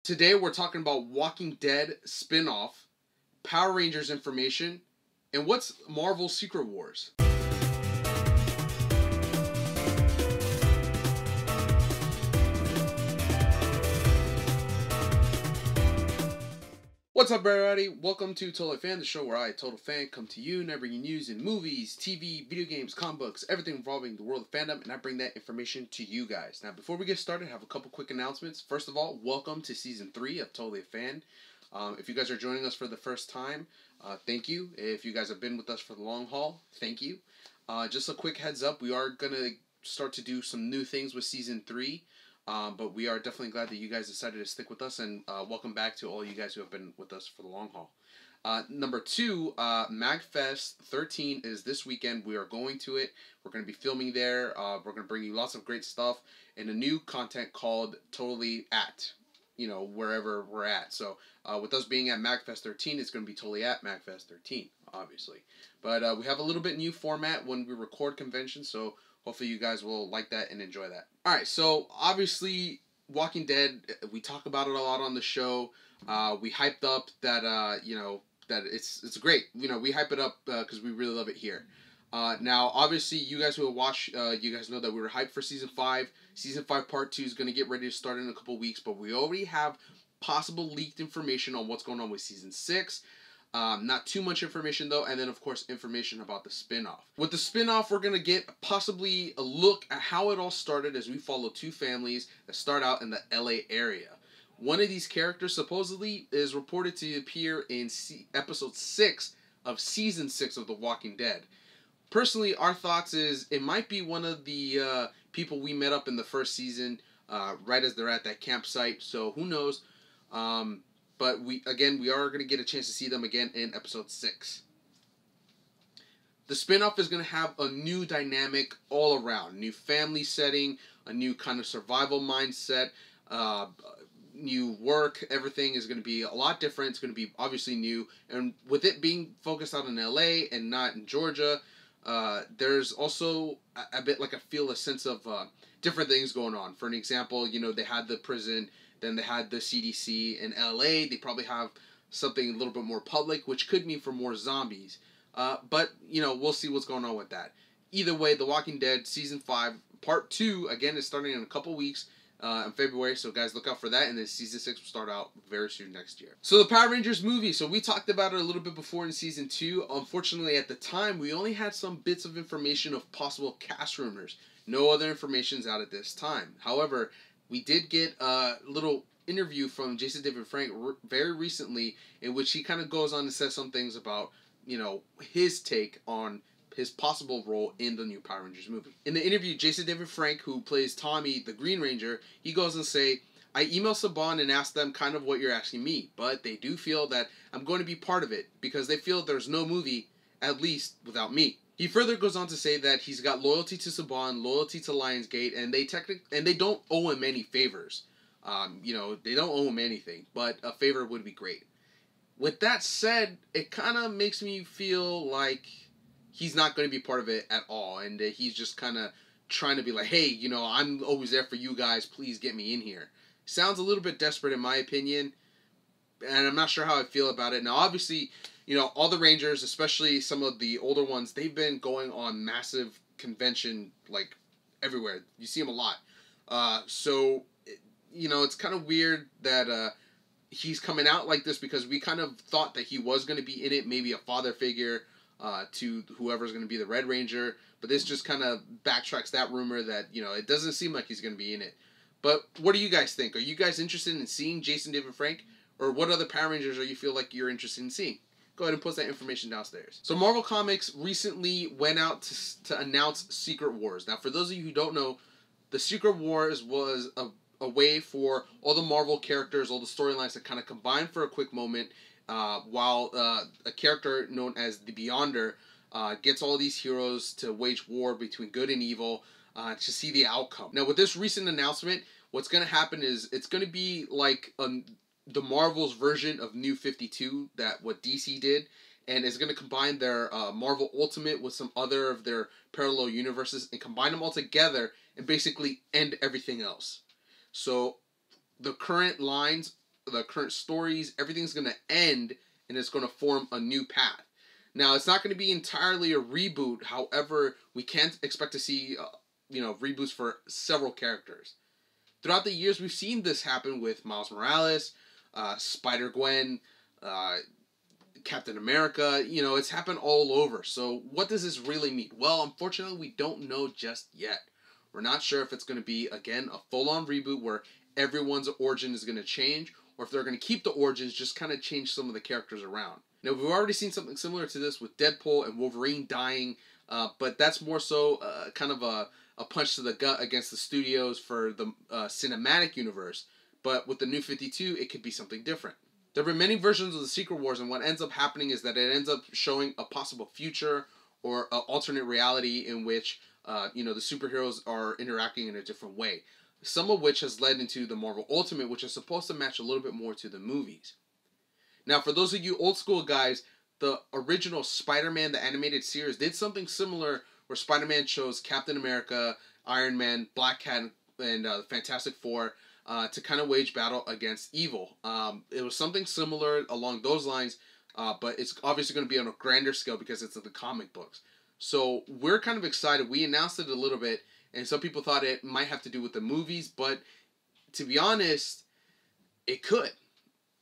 Today we're talking about Walking Dead spin-off, Power Rangers information, and what's Marvel's Secret Wars. What's up, everybody? Welcome to TotallyAFan, the show where I, Total Fan, come to you and I bring you news in movies, TV, video games, comic books, everything involving the world of fandom, and I bring that information to you guys. Now, before we get started, I have a couple quick announcements. First of all, welcome to Season 3 of TotallyAFan. If you guys are joining us for the first time, thank you. If you guys have been with us for the long haul, thank you. Just a quick heads up, we are going to start to do some new things with Season 3. But we are definitely glad that you guys decided to stick with us, and welcome back to all you guys who have been with us for the long haul. Number 2, MagFest 13 is this weekend. We are going to it. We're going to be filming there. We're going to bring you lots of great stuff and a new content called TotallyAT, wherever we're at. So with us being at MagFest 13, it's going to be totally at MagFest 13, obviously. But we have a little bit new format when we record conventions, so hopefully you guys will like that and enjoy that. Alright, so obviously Walking Dead, we talk about it a lot on the show. We hyped up that, that it's great. We hype it up because we really love it here. Now, obviously, you guys who have watched, you guys know that we were hyped for Season 5. Season 5 Part 2 is going to get ready to start in a couple weeks, but we already have possible leaked information on what's going on with Season 6. Not too much information though, and then of course information about the spin-off. With the spin-off, we're going to get possibly a look at how it all started as we follow two families that start out in the LA area. One of these characters supposedly is reported to appear in episode 6 of season 6 of The Walking Dead. Personally, our thoughts is it might be one of the people we met up in the first season right as they're at that campsite, so who knows. But we are going to get a chance to see them again in episode 6. The spinoff is going to have a new dynamic all around. New family setting, a new kind of survival mindset, new work. Everything is going to be a lot different. It's going to be obviously new. And with it being focused out in LA and not in Georgia, there's also a bit like a sense of different things going on. For an example, they had the prison. Then they had the CDC in LA. They probably have something a little bit more public, which could mean for more zombies. But, we'll see what's going on with that. Either way, The Walking Dead Season 5 Part 2, again, is starting in a couple weeks in February. So, guys, look out for that. And then Season 6 will start out very soon next year. So, the Power Rangers movie. So, we talked about it a little bit before in Season 2. Unfortunately, at the time, we only had some bits of information of possible cast rumors. No other information's out at this time. However, we did get a little interview from Jason David Frank very recently in which he kind of goes on to say some things about, his take on his possible role in the new Power Rangers movie. In the interview, Jason David Frank, who plays Tommy, the Green Ranger, he goes and say, I emailed Saban and asked them kind of what you're asking me, but they do feel that I'm going to be part of it because they feel there's no movie, at least, without me. He further goes on to say that he's got loyalty to Saban, loyalty to Lionsgate, and they don't owe him any favors. They don't owe him anything, but a favor would be great. With that said, it kind of makes me feel like he's not going to be part of it at all, and he's just kind of trying to be like, hey, I'm always there for you guys, please get me in here. Sounds a little bit desperate in my opinion, and I'm not sure how I feel about it. Now, obviously, all the Rangers, especially some of the older ones, they've been going on massive convention, like, everywhere. You see them a lot. So, it's kind of weird that he's coming out like this because we kind of thought that he was going to be in it, maybe a father figure to whoever's going to be the Red Ranger. But this just kind of backtracks that rumor that, it doesn't seem like he's going to be in it. But what do you guys think? Are you guys interested in seeing Jason David Frank? Or what other Power Rangers are you feel like you're interested in seeing? Go ahead and post that information downstairs. So Marvel Comics recently went out to announce Secret Wars. Now, for those of you who don't know, the Secret Wars was a way for all the Marvel characters, all the storylines to kind of combine for a quick moment while a character known as the Beyonder gets all these heroes to wage war between good and evil to see the outcome. Now, with this recent announcement, what's going to happen is it's going to be like the Marvel's version of New 52, what DC did, and is going to combine their Marvel Ultimate with some other of their parallel universes and combine them all together and basically end everything else. So the current lines the current stories, everything's going to end and it's going to form a new path. Now, it's not going to be entirely a reboot. However, we can't expect to see, reboots for several characters. Throughout the years, we've seen this happen with Miles Morales, Spider-Gwen, Captain America. It's happened all over. So what does this really mean? Well, unfortunately, we don't know just yet. We're not sure if it's going to be, again, a full-on reboot where everyone's origin is going to change, or if they're going to keep the origins, just kind of change some of the characters around. Now, we've already seen something similar to this with Deadpool and Wolverine dying, but that's more so kind of a punch to the gut against the studios for the cinematic universe. But with the New 52, it could be something different. There have been many versions of the Secret Wars, and what ends up happening is that it ends up showing a possible future or an alternate reality in which the superheroes are interacting in a different way. Some of which has led into the Marvel Ultimate, which is supposed to match a little bit more to the movies. Now, for those of you old school guys, the original Spider-Man, the animated series, did something similar where Spider-Man chose Captain America, Iron Man, Black Cat, and the Fantastic Four to kind of wage battle against evil. It was something similar along those lines, but it's obviously going to be on a grander scale because it's in the comic books. So we're kind of excited. We announced it a little bit, and some people thought it might have to do with the movies, but to be honest, it could.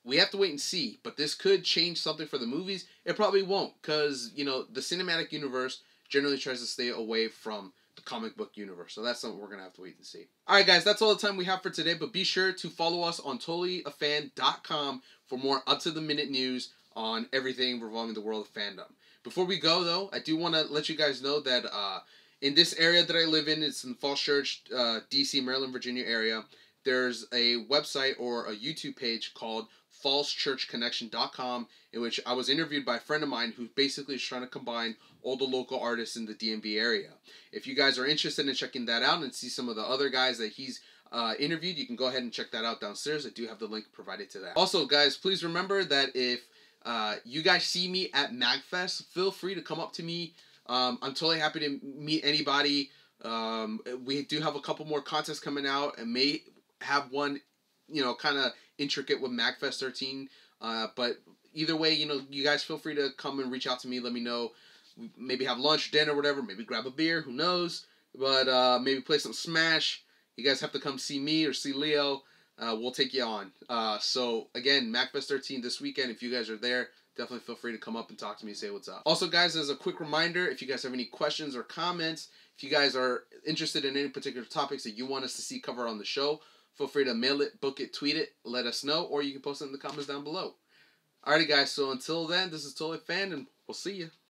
We have to wait and see, but this could change something for the movies. It probably won't, because, the cinematic universe generally tries to stay away from the comic book universe, so that's something we're going to have to wait and see. Alright guys, that's all the time we have for today, but be sure to follow us on TotallyAFan.com for more up-to-the-minute news on everything revolving the world of fandom. Before we go, though, I do want to let you guys know that in this area that I live in, it's in Falls Church, D.C., Maryland, Virginia area, there's a website or a YouTube page called FallsChurchConnection.com, in which I was interviewed by a friend of mine who basically is trying to combine all the local artists in the DMV area. If you guys are interested in checking that out and see some of the other guys that he's interviewed, you can go ahead and check that out downstairs. I do have the link provided to that. Also, guys, please remember that if you guys see me at MagFest, feel free to come up to me. I'm totally happy to meet anybody. We do have a couple more contests coming out and may have one, kind of intricate with MagFest 13. But either way, you guys feel free to come and reach out to me. Let me know. Maybe have lunch, dinner, whatever. Maybe grab a beer. Who knows? But maybe play some Smash. You guys have to come see me or see Leo. We'll take you on. So, again, MagFest 13 this weekend. If you guys are there, definitely feel free to come up and talk to me and say what's up. Also, guys, as a quick reminder, if you guys have any questions or comments, if you guys are interested in any particular topics that you want us to see covered on the show, feel free to mail it, book it, tweet it, let us know, or you can post it in the comments down below. Alrighty, guys, so until then, this is TotallyAFan, and we'll see you.